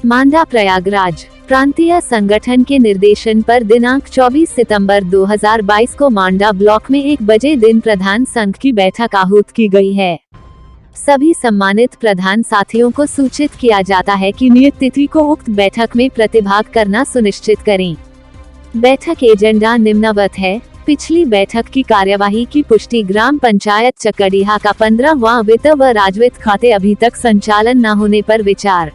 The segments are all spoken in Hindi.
मांडा प्रयागराज प्रांतीय संगठन के निर्देशन पर दिनांक 24 सितंबर 2022 को मांडा ब्लॉक में 1 बजे दिन प्रधान संघ की बैठक आहूत की गई है। सभी सम्मानित प्रधान साथियों को सूचित किया जाता है कि नियत तिथि को उक्त बैठक में प्रतिभाग करना सुनिश्चित करें। बैठक एजेंडा निम्नवत है। पिछली बैठक की कार्यवाही की पुष्टि ग्राम पंचायत चकड़ीहा का 15वां वित्त व राजवित्त खाते अभी तक संचालन न होने पर विचार।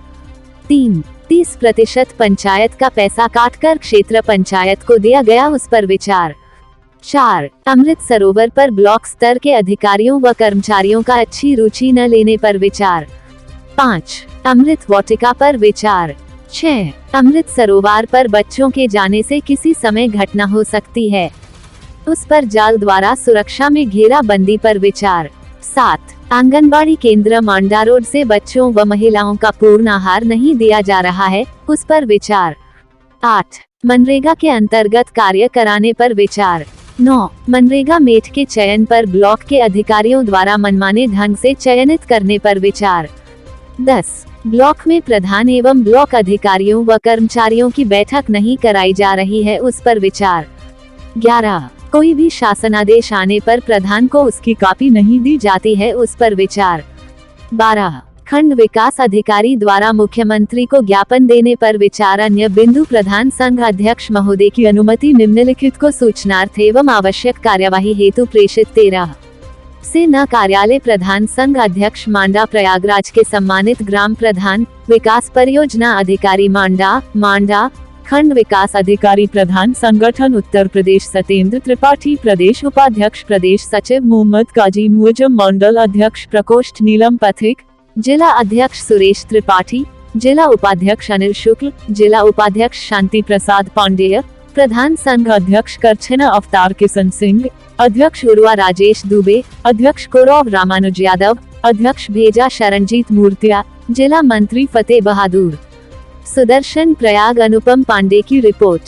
30% पंचायत का पैसा काटकर क्षेत्र पंचायत को दिया गया, उस पर विचार। 4. अमृत सरोवर पर ब्लॉक स्तर के अधिकारियों व कर्मचारियों का अच्छी रुचि न लेने पर विचार। 5. अमृत वाटिका पर विचार। 6. अमृत सरोवर पर बच्चों के जाने से किसी समय घटना हो सकती है, उस पर जाल द्वारा सुरक्षा में घेराबंदी पर विचार। 7. आंगनबाड़ी केंद्र मांडा रोड से बच्चों व महिलाओं का पूर्ण आहार नहीं दिया जा रहा है, उस पर विचार। 8. मनरेगा के अंतर्गत कार्य कराने पर विचार। 9. मनरेगा मेट के चयन पर ब्लॉक के अधिकारियों द्वारा मनमाने ढंग से चयनित करने पर विचार। 10. ब्लॉक में प्रधान एवं ब्लॉक अधिकारियों व कर्मचारियों की बैठक नहीं कराई जा रही है, उस पर विचार। 11. कोई भी शासनादेश आने पर प्रधान को उसकी कॉपी नहीं दी जाती है, उस पर विचार। 12. खंड विकास अधिकारी द्वारा मुख्यमंत्री को ज्ञापन देने पर विचार। अन्य बिंदु प्रधान संघ अध्यक्ष महोदय की अनुमति निम्नलिखित को सूचनार्थ एवं आवश्यक कार्यवाही हेतु प्रेषित। 13 से न कार्यालय प्रधान संघ अध्यक्ष मांडा प्रयागराज के सम्मानित ग्राम प्रधान विकास परियोजना अधिकारी मांडा खंड विकास अधिकारी प्रधान संगठन उत्तर प्रदेश सत्येंद्र त्रिपाठी, प्रदेश उपाध्यक्ष प्रदेश सचिव मोहम्मद काजी मुअज्जम, मंडल अध्यक्ष प्रकोष्ठ नीलम पथिक, जिला अध्यक्ष सुरेश त्रिपाठी, जिला उपाध्यक्ष अनिल शुक्ल, जिला उपाध्यक्ष शांति प्रसाद पांडेय, प्रधान संघ अध्यक्ष करछना अवतार किशन सिंह, अध्यक्ष उर्वा राजेश दुबे, अध्यक्ष कौरव रामानुज यादव, अध्यक्ष भेजा शरणजीत मूर्तिया, जिला मंत्री फतेह बहादुर सुदर्शन प्रयाग अनुपम पांडे की रिपोर्ट।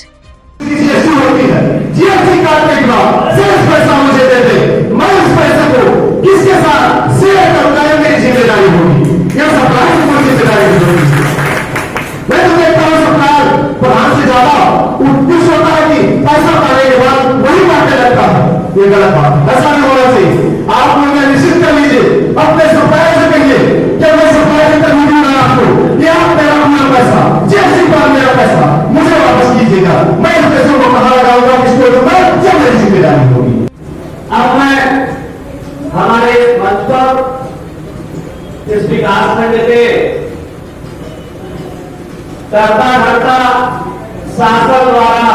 जीएसटी काटने के बाद सिर्फ पैसा मुझे दे दे, मैं उस पैसे को किसके साथ शेयर करूंगा, ये मेरी जिम्मेदारी होगी। यह सरकार की जिम्मेदारी होगी। मैं तो देखता हूँ सरकार प्रधान से ज्यादा उत्कृष्ट होता है कि पैसा पाने के बाद वही बांटने लगता है। ये गलत बात, ऐसा नहीं होना चाहिए। आप मुझे निश्चित कर लीजिए, अपने सप्लायर से कहिए कि मैं सप्लायर कर दूंगा आपको, ये आप मेरा अपना पैसा, जीएसटी पर मेरा पैसा मुझे वापस कीजिएगा। मैं इस पैसों को कहाँ लगाऊंगा, किसको दूंगा, जो मेरी जिम्मेदारी होगी। अब मैं हमारे मंच पर इस विकास खंड के करता धरता शासन द्वारा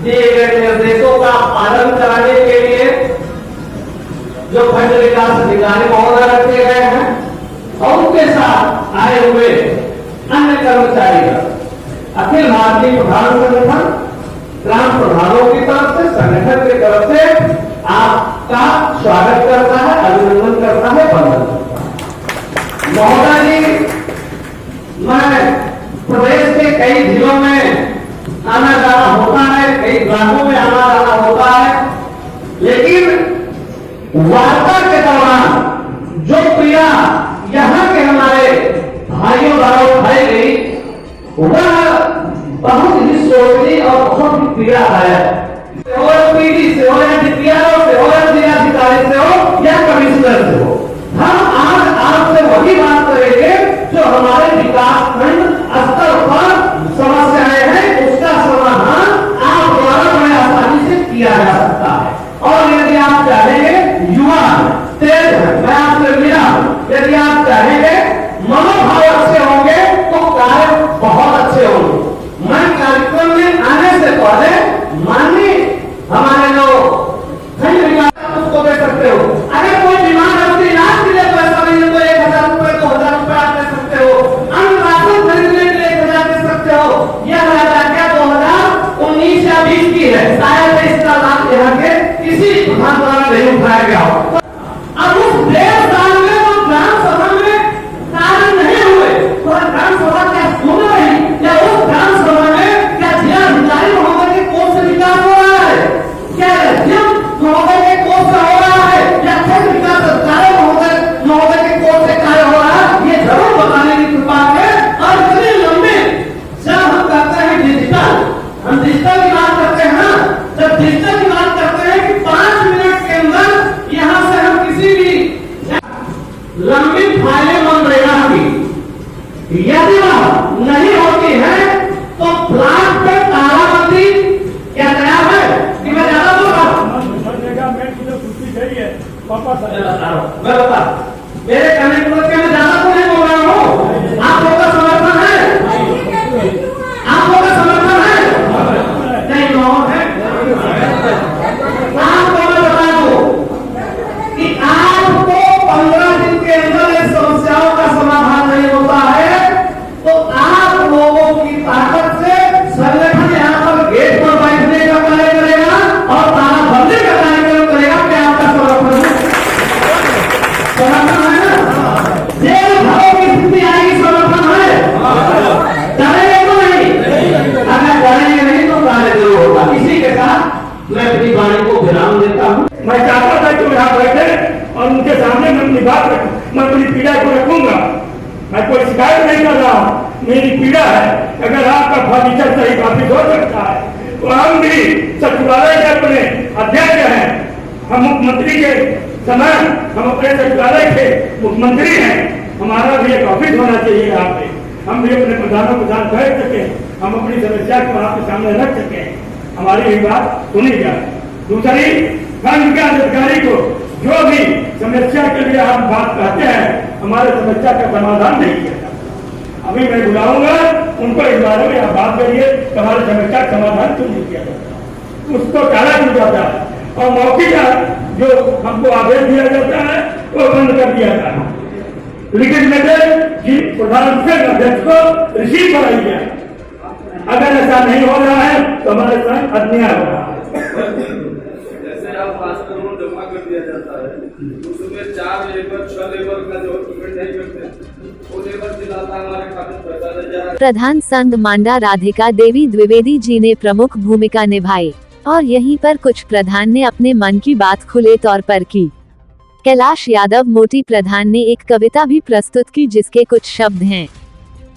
दिए गए निर्देशों का पालन कराने के लिए जो खंड विकास अधिकारी महोदय रखे गए हैं और उनके साथ आए हुए अन्य कर्मचारी अखिल भारतीय प्रधान संगठन ग्राम प्रधानों की तरफ से, संगठन की तरफ से आपका स्वागत करता है, अभिनंदन करता है, वंदन करता है। महोदय जी, मैं प्रदेश के कई जिलों में आना जाना होता है, कई ब्लॉकों में आना जाना होता है, लेकिन वार्ता के दौरान जो पीड़ा यहाँ के हमारे भाइयों द्वारा उठाई गई वह बहुत ही शोचनीय और बहुत ही पीड़ा है। पीढ़ी से हो या डीपीआर से हो या जिलाधिकारी से हो या कमिश्नर से हो, हम आज आपसे वही बात करेंगे जो हमारे विकास खंड स्तर पर समस्याएं हैं, उसका समाधान आप द्वारा बड़े आसानी से किया जा सकता है। और यदि आप चाहेंगे, युवा तेज है, मैं आपसे मिला, यदि आप चाहेंगे, मनोभाव अच्छे होंगे तो कार्य बहुत अच्छे होंगे। मैं कार्यक्रम में आने से पहले माननीय हमारे जो खंड विकास उसको दे सकते हो। अगर कोई बीमार व्यक्ति इलाज के लिए पैसा नहीं है तो 1000 रुपए 2000 रुपए आप दे सकते हो। अन्न राशन खरीदने के लिए 1000 दे सकते हो। यह क्या 2019 या 20 की है, शायद इसका लाभ यहाँ के किसी प्रधान द्वारा नहीं उठाया गया हो। अब उस 1.5 साल में वो ग्राम सभा में कार्य नहीं हुए तो ग्राम सभा क्या सुन रही, या उस ग्राम सभा में क्या जिला अधिकारी महोदय के कोष से विकास हो रहा है, क्या महोदय के कोष से हो रहा है, या खंड विकास अधिकारी महोदय के कोष से कार्य हो रहा है, ये जरूर बताने की कृपा है। और इतने लंबे लिए वापस मैं बता, मेरे कहने के मतलब मैं ज्यादा तो नहीं बोल रहा हूँ। आप लोगों का समर्थन है, आप लोगों का समर्थन है, नहीं कौन है? आपको मैं बता दूं कि आपको 15 दिन के अंदर इस समस्याओं का समाधान नहीं होता है तो आप लोगों की ताकत से संगठन यहाँ पर गेट पर बैठने का कार्य करेगा और तालाबंदी का कार्यक्रम करेगा। क्या आपका समर्थन है? समर्थन है ना? जेल भरो की स्थिति आएगी, समर्थन है? डरेंगे तो नहीं? अगर डरेंगे नहीं तो कार्य जरूर होगा। इसी के साथ मैं अपनी वाणी को विराम देता हूँ। मैं चाहता था कि वो यहाँ बैठे और उनके सामने मैं अपनी बात रखूं, मैं अपनी पीड़ा को रखूंगा। मैं कोई शिकायत नहीं कर रहा हूँ, मेरी पीड़ा है। अगर आपका फर्नीचर सही वापिस हो सकता है तो हम भी सचिवालय के अपने अध्यक्ष हैं, हम मुख्यमंत्री के समय हम अपने सचिवालय के मुख्यमंत्री हैं, हमारा भी एक ऑफिस होना चाहिए यहाँ पे। हम भी अपने प्रधानों के साथ बैठ सके, हम अपनी समस्या को आपके सामने रख सके, हमारी भी बात सुनी जाए। दूसरी, खंड के अधिकारी को जो भी समस्या के लिए हम बात कहते हैं, हमारे समस्या का समाधान नहीं किया जाता। अभी मैं बुलाऊंगा उनको, इस बारे में आप बात करिए, हमारे समस्या का समाधान क्यों नहीं किया जाता, उसको टाला क्यों जाता है और मौखिक जो हमको आदेश दिया जाता है वो बंद कर दिया जाता है। लिखित में कि प्रधानमंत्री अध्यक्ष को रिसीव कराई जाए। अगर ऐसा नहीं हो रहा है तो हमारे साथ अन्याय हो रहा है। जैसे आप 5 करोड़ जमा कर दिया जाता है, उसमें 4 लेबर 6 लेबर का जो पेमेंट नहीं करते, वो लेबर दिलाता हमारे खाते में पैसा दे जाए। प्रधान संघ मांडा राधिका देवी द्विवेदी जी ने प्रमुख भूमिका निभाई और यहीं पर कुछ प्रधान ने अपने मन की बात खुले तौर पर की। कैलाश यादव मोटी प्रधान ने एक कविता भी प्रस्तुत की जिसके कुछ शब्द हैं।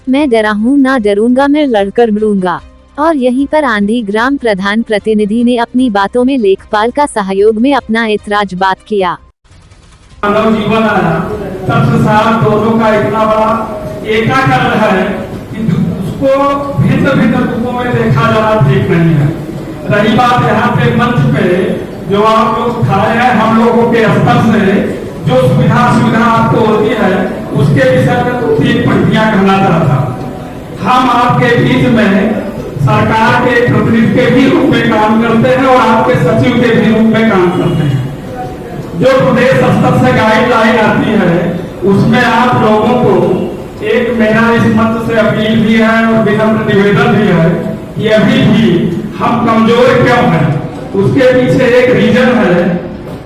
मैं डरा हूँ ना डरूंगा, मैं लड़कर मरूंगा। और यहीं पर आंधी ग्राम प्रधान प्रतिनिधि ने अपनी बातों में लेखपाल का सहयोग में अपना ऐतराज बात किया। मानव जीवन आया तब से साथ दोनों का इतना बड़ा एकाकरण है कि उसको भिन्न भिन्न रूपों में देखा जाना ठीक नहीं है। रही बात यहाँ पे मंच पे जो आप लोग उठाए हैं, हम लोगों के स्तर से जो सुविधा आपको होती है उसके विषय में तो 3 पंक्तियां कहना चाहता। हम आपके बीच में सरकार के प्रतिनिधि के भी रूप में काम करते हैं और आपके सचिव के भी रूप में काम करते हैं। जो प्रदेश स्तर से गाइडलाइन आती है उसमें आप लोगों को एक मेरा इस मंच से अपील भी है और विनम्र निवेदन भी है कि अभी भी हम कमजोर क्यों हैं, उसके पीछे एक रीजन है।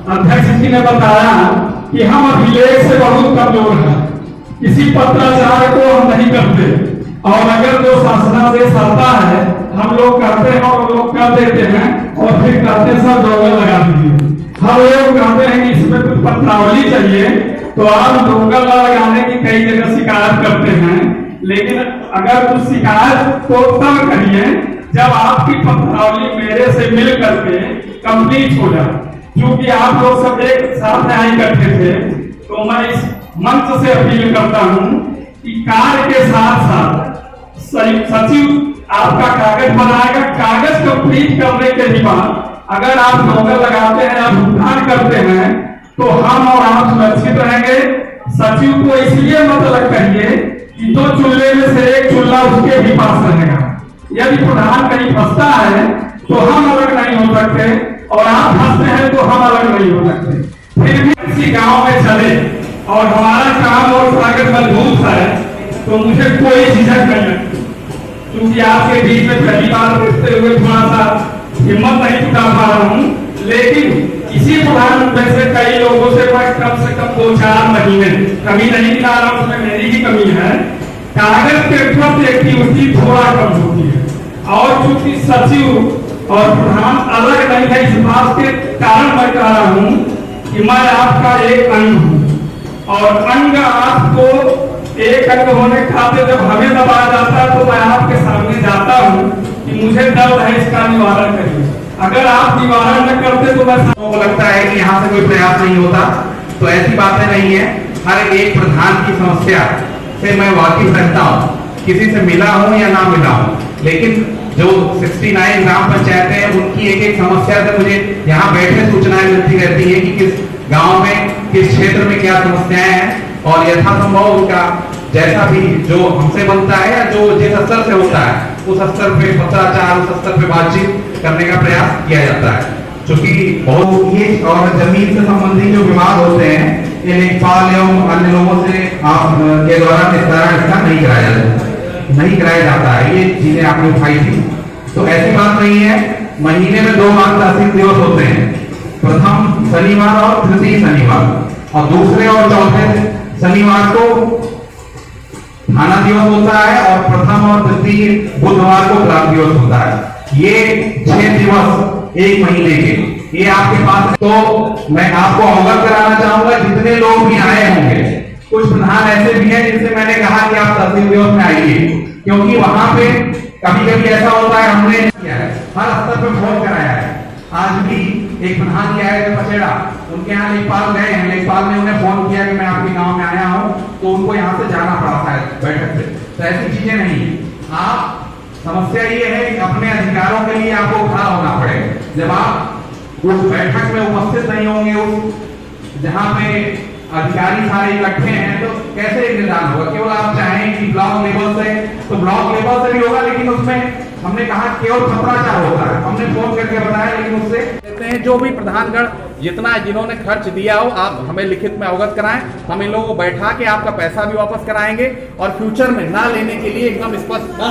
अध्यक्ष जी ने बताया कि हम अभिलेख से बहुत कमजोर हैं, किसी पत्राचार को हम नहीं करते और अगर जो शासनादेश आता है हम लोग करते हैं और लोग कर देते हैं और फिर कहते हैं सर डोंगल लगा दीजिए। हम लोग कहते हैं कि इसमें कुछ पत्रावली चाहिए तो आप डोंगल लगाने की कई जगह शिकायत करते हैं, लेकिन अगर कुछ शिकायत तो तब करिए जब आपकी पत्रावली मेरे से मिल करके कंप्लीट हो जाए। क्योंकि आप लोग सब एक साथ यहाँ इकट्ठे थे तो मैं इस मंच से अपील करता हूँ कि कार्य के साथ साथ सचिव आपका कागज बनाएगा, कागज कंप्लीट करने के ही बाद अगर आप डोंगल लगाते हैं या भुगतान करते हैं तो हम और आप सुरक्षित रहेंगे। सचिव को इसलिए मत अलग करिए कि 2 चूल्हे में से एक चूल्हा उसके भी पास रहेगा। यदि प्रधान कहीं फंसता है तो हम अलग नहीं हो सकते और आप फंसते हैं तो हम अलग नहीं हो सकते। फिर भी किसी गांव में चले और हमारा काम और कागज मजबूत है तो मुझे कोई झिझक नहीं लगती, क्योंकि आपके बीच में पहली बार पूछते हुए थोड़ा सा हिम्मत नहीं जुटा पा रहा हूँ। लेकिन इसी प्रधान में से कई लोगों से मैं कम से कम 2-4 महीने कमी नहीं दिला रहा, उसमें मेरी ही कमी है। कागज के प्रति एक्टिविटी थोड़ा कम होती है और चूंकि सचिव और प्रधान अलग नहीं है, इस बात के कारण मैं कह रहा हूँ कि मैं आपका एक अंग हूँ और अंग आपको एक अंग होने के नाते जब हमें दबाया जाता है तो मैं आपके सामने जाता हूँ कि मुझे दर्द है, इसका निवारण करिए। अगर आप निवारण न करते तो बस को लगता है कि यहाँ से कोई प्रयास नहीं होता, तो ऐसी बातें नहीं है। हर एक प्रधान की समस्या से मैं वाकिफ रहता हूँ, किसी से मिला हूँ या ना मिला हूँ, लेकिन जो 69 ग्राम पंचायतें हैं उनकी एक एक समस्या से मुझे यहाँ बैठे सूचनाएं मिलती रहती है कि किस गांव में किस क्षेत्र में क्या समस्याएं हैं और यथासंभव उनका जैसा भी जो हमसे बनता है या जो जिस स्तर से होता है उस स्तर पे पत्राचार, उस स्तर पे बातचीत करने का प्रयास किया जाता है। क्योंकि बहुत ये और जमीन से संबंधित जो विवाद होते हैं ये लेखपाल एवं अन्य लोगों से आप के द्वारा निस्तारण इसका नहीं कराया जाता है। ये चीजें आपने उठाई थी, तो ऐसी बात नहीं है। महीने में 2 बार तहसील दिवस होते हैं, प्रथम शनिवार और तृतीय शनिवार, और दूसरे और चौथे शनिवार को थाना दिवस होता है और प्रथम और तृतीय बुधवार को ब्लॉक दिवस होता है। ये 6 दिवस एक महीने के, ये आपके पास। तो मैं आपको अवगत कराना चाहूंगा, जितने लोग भी आए होंगे, कुछ प्रधान ऐसे भी हैं जिनसे मैंने कहा कि आप तहसील दिवस में आइए, क्योंकि वहां पे कभी कभी ऐसा होता है, हमने किया है हर स्तर पे फोन कराया है। आज भी एक प्रधान जी आए थे पचेड़ा, उनके यहाँ लेखपाल गए हैं, लेखपाल ने उन्हें फोन किया कि मैं आपके गांव में आया हूँ, तो उनको यहाँ से जाना पड़ा था बैठक से। तो ऐसी चीजें नहीं है। आप समस्या ये है कि अपने अधिकारों के लिए आपको खड़ा होना पड़ेगा। जब आप उस बैठक में उपस्थित नहीं होंगे, उस जहां पे अधिकारी सारे इकट्ठे हैं, तो कैसे निदान होगा? केवल आप चाहें कि ब्लॉक लेवल से, तो ब्लॉक लेवल से भी होगा, लेकिन उसमें हमने कहा केवल पत्राचार होता है। हमने फोन करके बताया, लेकिन उससे कहते हैं जो भी प्रधानगण जितना जिन्होंने खर्च दिया हो आप हमें लिखित में अवगत कराएं, हम इन लोगों को बैठा के आपका पैसा भी वापस कराएंगे और फ्यूचर में ना लेने के लिए एकदम स्पष्ट।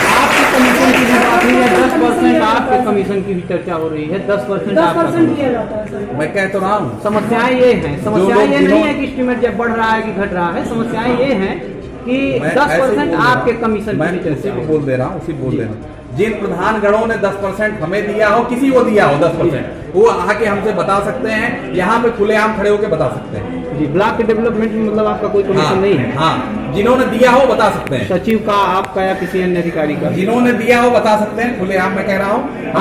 आपकी कमीशन की भी बात हुई है, 10% आपके कमीशन की भी चर्चा हो रही है, 10% दिया जाता है सर। मैं कह तो रहा हूँ, समस्याएं ये हैं, समस्याएं ये नहीं है कि एस्टीमेट जब बढ़ रहा है कि घट रहा है, समस्याएं ये हैं कि 10% आपके कमीशन की भी चर्चा उसी बोल दे रहा हूँ। जिन प्रधानगणों ने 10% हमें दिया हो, किसी को दिया हो 10%, वो आके हमसे बता सकते हैं, यहाँ पे खुलेआम खड़े होकर बता सकते हैं। जी, ब्लॉक के डेवलपमेंट में मतलब आपका कोई कमीशन नहीं है? हाँ, जिन्होंने दिया हो बता सकते हैं। सचिव का, आपका या किसी अन्य अधिकारी का? जिन्होंने दिया हो बता सकते हैं, खुलेआम मैं कह रहा हूँ।